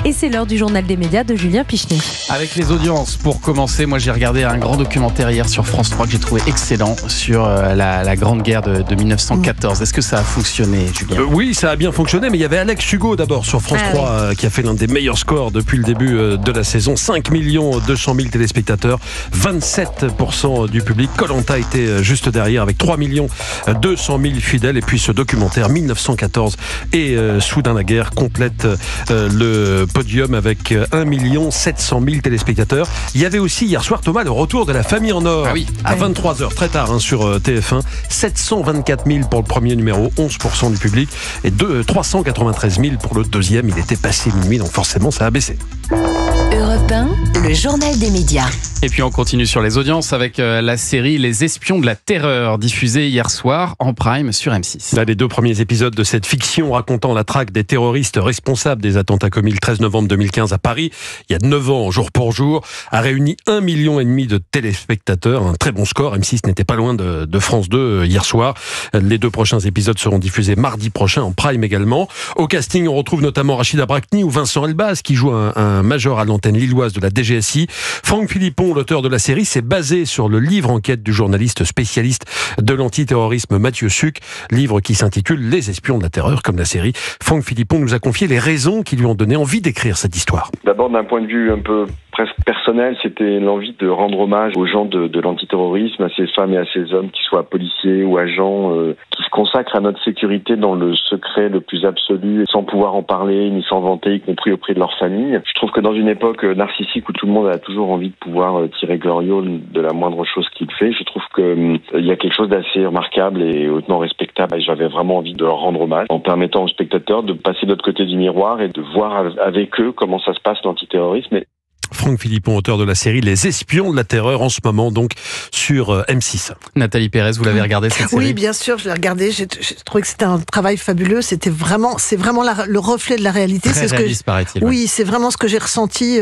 Et c'est l'heure du journal des médias de Julien Pichenet. Avec les audiences, pour commencer, moi j'ai regardé un grand documentaire hier sur France 3 que j'ai trouvé excellent sur la Grande Guerre de 1914. Est-ce que ça a fonctionné, Julien ? Oui, ça a bien fonctionné, mais il y avait Alex Hugo d'abord sur France 3 qui a fait l'un des meilleurs scores depuis le début de la saison. 5 200 000 téléspectateurs, 27% du public. Koh-Lanta était juste derrière avec 3 200 000 fidèles. Et puis ce documentaire 1914 et Soudain la guerre complète le podium avec 1 700 000 téléspectateurs. Il y avait aussi hier soir, Thomas, le retour de La Famille en or à 23h, très tard sur TF1. 724 000 pour le premier numéro, 11% du public, et 393 000 pour le deuxième. Il était passé minuit, donc forcément ça a baissé. Europe 1, le journal des médias. Et puis on continue sur les audiences avec la série Les Espions de la Terreur, diffusée hier soir en prime sur M6. Là, les 2 premiers épisodes de cette fiction racontant la traque des terroristes responsables des attentats commis le 13 novembre 2015 à Paris, il y a 9 ans, jour pour jour, a réuni 1,5 million de téléspectateurs. Un très bon score. M6 n'était pas loin de France 2 hier soir. Les 2 prochains épisodes seront diffusés mardi prochain en prime également. Au casting, on retrouve notamment Rachida Brakni ou Vincent Elbaz qui joue un major à l'antenne lilloise de la DGSI. Franck Philippon, l'auteur de la série, s'est basé sur le livre enquête du journaliste spécialiste de l'antiterrorisme Mathieu Suc, livre qui s'intitule Les Espions de la Terreur, comme la série. Franck Philippon nous a confié les raisons qui lui ont donné envie d'écrire cette histoire. D'abord, d'un point de vue un peu presque personnel, c'était l'envie de rendre hommage aux gens de l'antiterrorisme, à ces femmes et à ces hommes, qui soient policiers ou agents, qui se consacrent à notre sécurité dans le secret le plus absolu, sans pouvoir en parler ni s'en vanter, y compris auprès de leur famille. Je trouve que dans une époque narcissique où tout le monde a toujours envie de pouvoir tirer Gloriole de la moindre chose qu'il fait, je trouve que il y a quelque chose d'assez remarquable et hautement respectable. Et j'avais vraiment envie de leur rendre hommage en permettant aux spectateurs de passer de l'autre côté du miroir et de voir avec eux comment ça se passe l'antiterrorisme. Franck Philippon, auteur de la série Les Espions de la Terreur, en ce moment donc sur M6. Nathalie Pérez, vous l'avez regardé cette série ? Oui, bien sûr, je l'ai regardé. J'ai trouvé que c'était un travail fabuleux. C'est vraiment le reflet de la réalité. Très réaliste, paraît-il. Oui, c'est vraiment ce que j'ai ressenti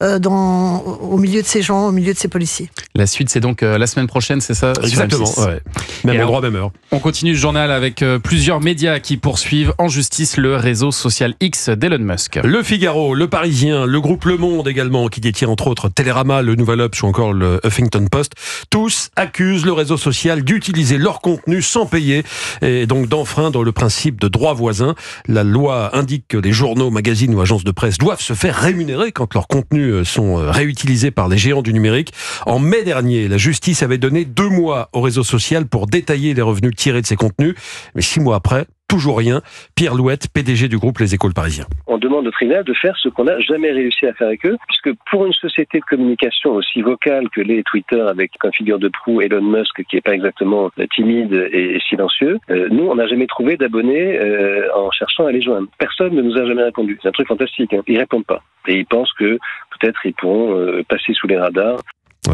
au milieu de ces gens, au milieu de ces policiers. La suite, c'est donc la semaine prochaine, c'est ça ? Exactement, ouais. Même endroit, même heure. On continue le journal avec plusieurs médias qui poursuivent en justice le réseau social X d'Elon Musk. Le Figaro, Le Parisien, le groupe Le Monde également, qui détient entre autres Télérama, le Nouvel Obs ou encore le Huffington Post, tous accusent le réseau social d'utiliser leur contenu sans payer et donc d'enfreindre le principe de droit voisin. La loi indique que les journaux, magazines ou agences de presse doivent se faire rémunérer quand leurs contenus sont réutilisés par les géants du numérique. En mai dernier, la justice avait donné 2 mois au réseau social pour détailler les revenus tirés de ces contenus, mais 6 mois après, toujours rien. Pierre Louette, PDG du groupe Les Échos Le Parisien. On demande au tribunal de faire ce qu'on n'a jamais réussi à faire avec eux, puisque pour une société de communication aussi vocale que l'est Twitter, avec comme figure de proue Elon Musk, qui n'est pas exactement timide et silencieux, nous, on n'a jamais trouvé d'abonnés en cherchant à les joindre. Personne ne nous a jamais répondu. C'est un truc fantastique. Ils répondent pas. Et ils pensent que peut-être ils pourront passer sous les radars.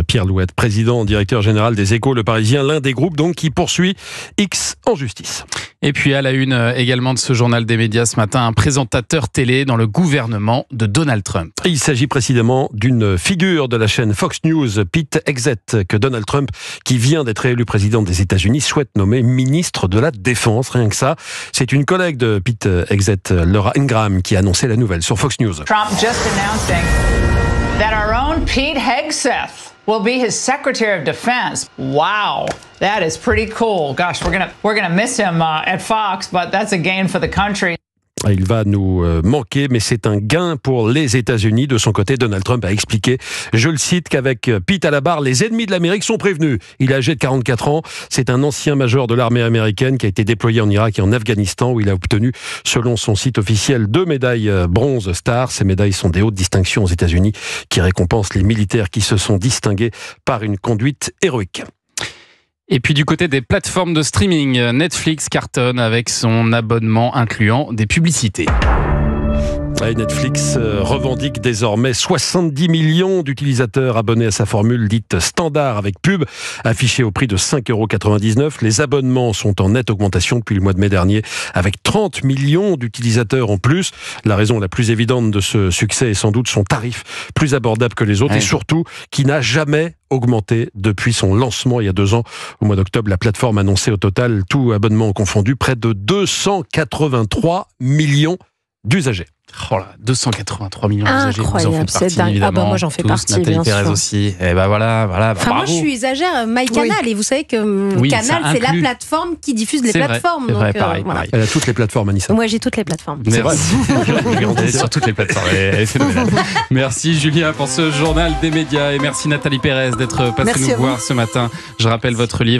Pierre Louette, président, directeur général des Échos Le Parisien, l'un des groupes donc qui poursuit X en justice. Et puis à la une également de ce journal des médias ce matin, un présentateur télé dans le gouvernement de Donald Trump. Il s'agit précisément d'une figure de la chaîne Fox News, Pete Hegseth, que Donald Trump, qui vient d'être élu président des États-Unis, souhaite nommer ministre de la Défense. Rien que ça. C'est une collègue de Pete Hegseth, Laura Ingraham, qui a annoncé la nouvelle sur Fox News. Trump just announcing that our own Pete Hegseth will be his Secretary of Defense. Wow, that is pretty cool. Gosh, we're gonna miss him at Fox, but that's a gain for the country. Il va nous manquer, mais c'est un gain pour les États-Unis. De son côté, Donald Trump a expliqué, je le cite, qu'avec Pete à la barre, les ennemis de l'Amérique sont prévenus. Il est âgé de 44 ans. C'est un ancien major de l'armée américaine qui a été déployé en Irak et en Afghanistan, où il a obtenu, selon son site officiel, 2 médailles bronze Star. Ces médailles sont des hautes distinctions aux États-Unis qui récompensent les militaires qui se sont distingués par une conduite héroïque. Et puis du côté des plateformes de streaming, Netflix cartonne avec son abonnement incluant des publicités. Netflix revendique désormais 70 millions d'utilisateurs abonnés à sa formule dite standard avec pub, affichée au prix de 5,99 €. Les abonnements sont en nette augmentation depuis le mois de mai dernier, avec 30 millions d'utilisateurs en plus. La raison la plus évidente de ce succès est sans doute son tarif plus abordable que les autres, et surtout qui n'a jamais augmenté depuis son lancement il y a 2 ans. Au mois d'octobre, la plateforme annonçait au total, tout abonnement confondu, près de 283 millions d'usagers. Oh là, 283 millions d'usagers, vous en Incroyable, faites partie, c'est dingue. évidemment. Ah bah moi j'en fais tous, partie, Nathalie bien Pérez sûr. aussi. Et bah voilà, Enfin, moi, bravo. je suis usagère MyCanal et vous savez que Oui, Canal, ça c'est la inclut. plateforme qui diffuse les C'est vrai, plateformes. c'est vrai, donc, pareil, voilà. pareil. Elle a toutes les plateformes, Anissa. Moi, j'ai toutes les plateformes. Merci. Elle est sur toutes les plateformes. Elle est phénoménale. Merci Julien pour ce journal des médias et merci Nathalie Pérez d'être passée Merci nous à vous. voir ce matin. Je rappelle votre livre.